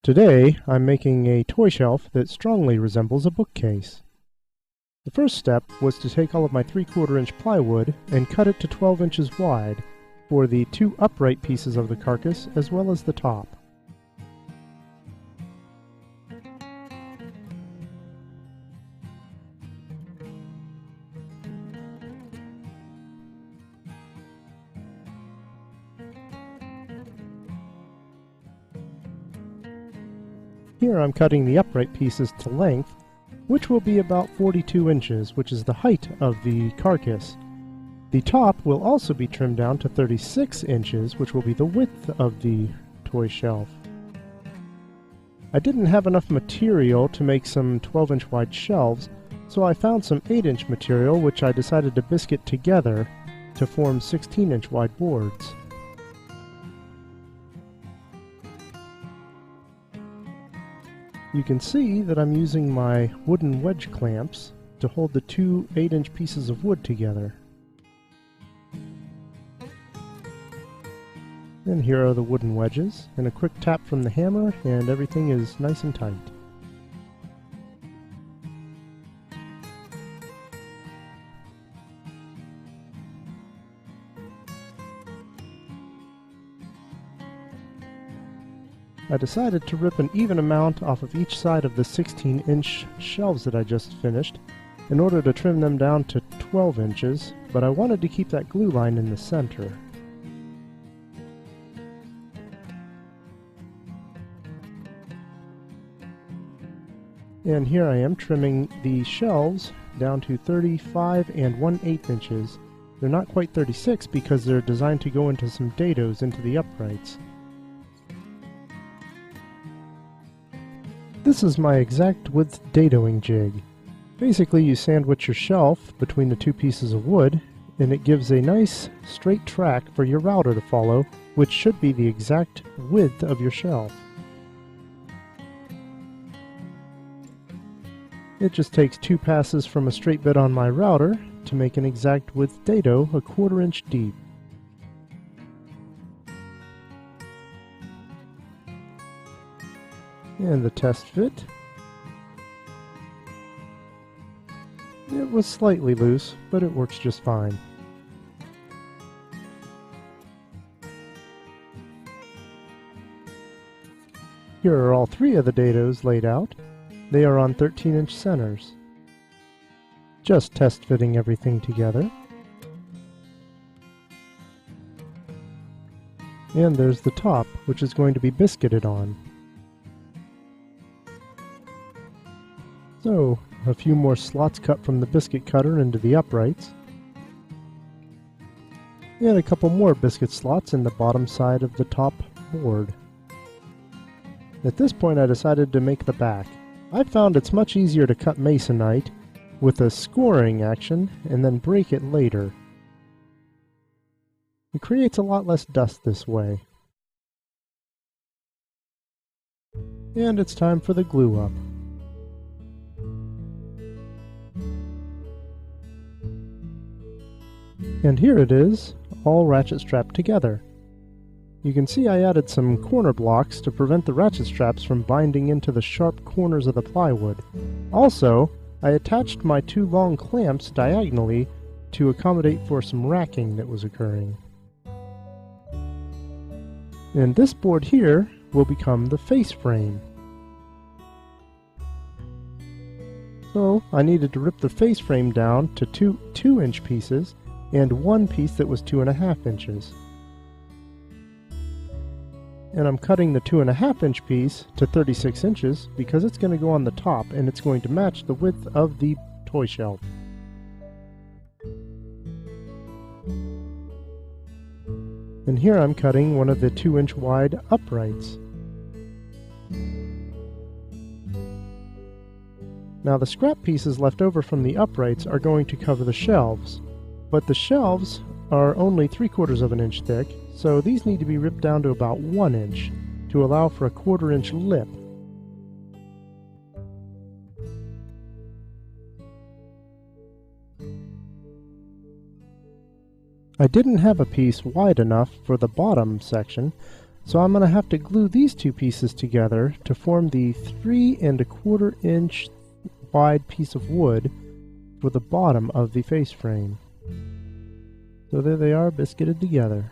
Today, I'm making a toy shelf that strongly resembles a bookcase. The first step was to take all of my 3/4 inch plywood and cut it to 12 inches wide for the two upright pieces of the carcass as well as the top. Here I'm cutting the upright pieces to length, which will be about 42 inches, which is the height of the carcass. The top will also be trimmed down to 36 inches, which will be the width of the toy shelf. I didn't have enough material to make some 12-inch wide shelves, so I found some 8-inch material which I decided to biscuit together to form 16-inch wide boards. You can see that I'm using my wooden wedge clamps to hold the two 8-inch pieces of wood together. And here are the wooden wedges, and a quick tap from the hammer and everything is nice and tight. I decided to rip an even amount off of each side of the 16-inch shelves that I just finished in order to trim them down to 12 inches, but I wanted to keep that glue line in the center. And here I am trimming the shelves down to 35 1/8 inches. They're not quite 36 because they're designed to go into some dados into the uprights. This is my exact width dadoing jig. Basically, you sandwich your shelf between the two pieces of wood, and it gives a nice straight track for your router to follow, which should be the exact width of your shelf. It just takes 2 passes from a straight bit on my router to make an exact width dado 1/4 inch deep. And the test fit. It was slightly loose, but it works just fine. Here are all 3 of the dados laid out. They are on 13-inch centers. Just test fitting everything together. And there's the top, which is going to be biscuited on. So, a few more slots cut from the biscuit cutter into the uprights. And a couple more biscuit slots in the bottom side of the top board. At this point I decided to make the back. I found it's much easier to cut masonite with a scoring action and then break it later. It creates a lot less dust this way. And it's time for the glue up. And here it is, all ratchet strapped together. You can see I added some corner blocks to prevent the ratchet straps from binding into the sharp corners of the plywood. Also, I attached my 2 long clamps diagonally to accommodate for some racking that was occurring. And this board here will become the face frame. So I needed to rip the face frame down to two 2-inch pieces and 1 piece that was 2.5 inches. And I'm cutting the 2.5 inch piece to 36 inches because it's going to go on the top and it's going to match the width of the toy shelf. And here I'm cutting one of the 2-inch wide uprights. Now the scrap pieces left over from the uprights are going to cover the shelves. But the shelves are only 3/4 of an inch thick, so these need to be ripped down to about 1 inch to allow for a 1/4 inch lip. I didn't have a piece wide enough for the bottom section, So I'm going to have to glue these two pieces together to form the 3 1/4 inch wide piece of wood for the bottom of the face frame. So there they are, biscuited together.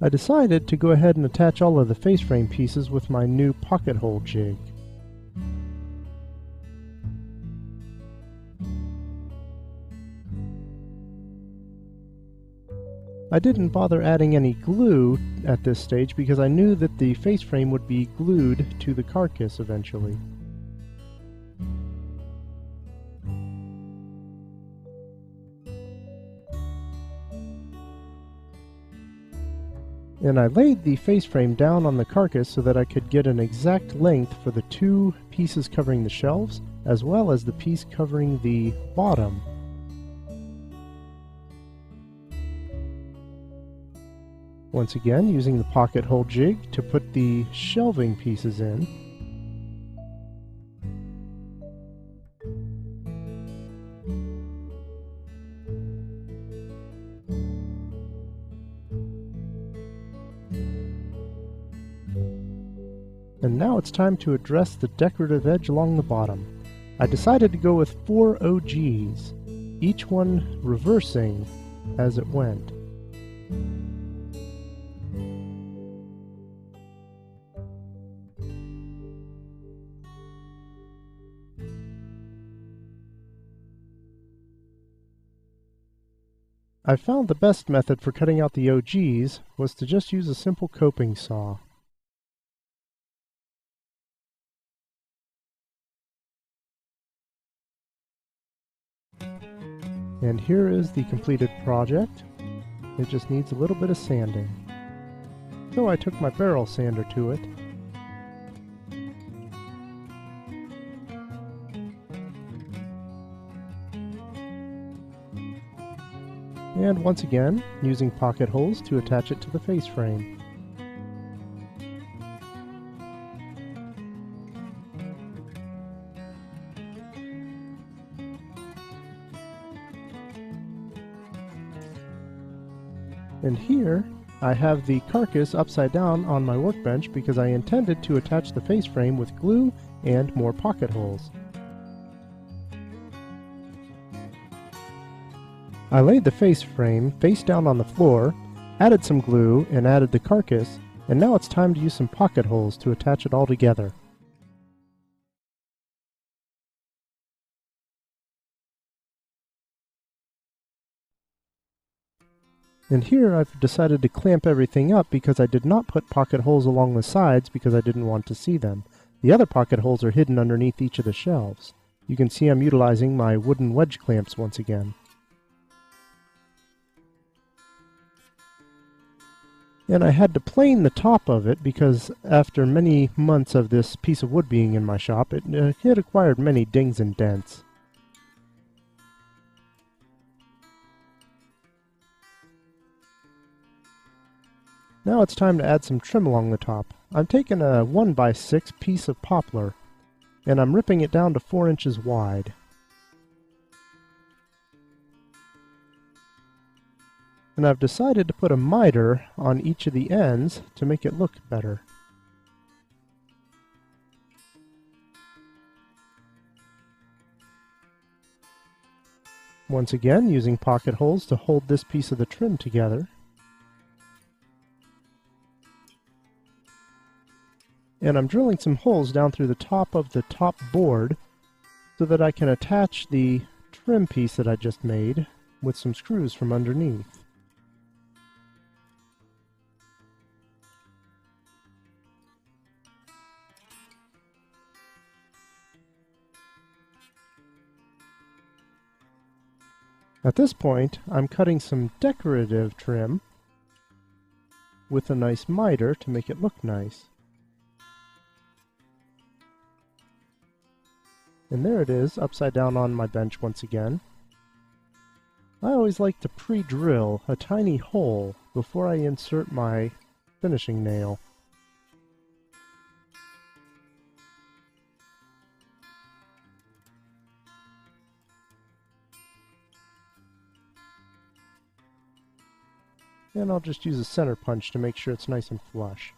I decided to go ahead and attach all of the face frame pieces with my new pocket hole jig. I didn't bother adding any glue at this stage because I knew that the face frame would be glued to the carcass eventually. And I laid the face frame down on the carcass so that I could get an exact length for the 2 pieces covering the shelves, as well as the piece covering the bottom. Once again, using the pocket hole jig to put the shelving pieces in. And now it's time to address the decorative edge along the bottom. I decided to go with 4 OGs, each one reversing as it went. I found the best method for cutting out the OGs was to just use a simple coping saw. And here is the completed project. It just needs a little bit of sanding. So I took my barrel sander to it. And once again, using pocket holes to attach it to the face frame. And here, I have the carcass upside down on my workbench because I intended to attach the face frame with glue and more pocket holes. I laid the face frame face down on the floor, added some glue, and added the carcass, and now it's time to use some pocket holes to attach it all together. And here I've decided to clamp everything up because I did not put pocket holes along the sides because I didn't want to see them. The other pocket holes are hidden underneath each of the shelves. You can see I'm utilizing my wooden wedge clamps once again. And I had to plane the top of it because after many months of this piece of wood being in my shop, it had acquired many dings and dents. Now it's time to add some trim along the top. I'm taking a 1x6 piece of poplar, and I'm ripping it down to 4 inches wide. And I've decided to put a miter on each of the ends to make it look better. Once again, using pocket holes to hold this piece of the trim together. And I'm drilling some holes down through the top of the top board so that I can attach the trim piece that I just made with some screws from underneath. At this point, I'm cutting some decorative trim with a nice miter to make it look nice. And there it is, upside down on my bench once again. I always like to pre-drill a tiny hole before I insert my finishing nail. And I'll just use a center punch to make sure it's nice and flush.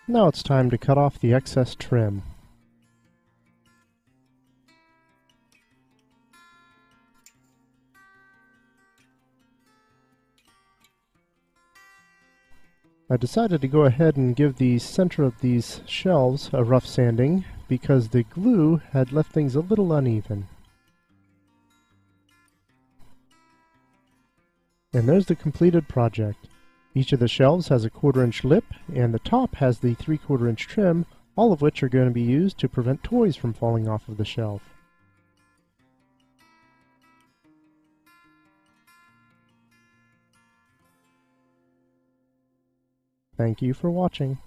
Now it's time to cut off the excess trim. I decided to go ahead and give the center of these shelves a rough sanding because the glue had left things a little uneven. And there's the completed project. Each of the shelves has a 1/4 inch lip, and the top has the 3/4 inch trim, all of which are going to be used to prevent toys from falling off of the shelf. Thank you for watching.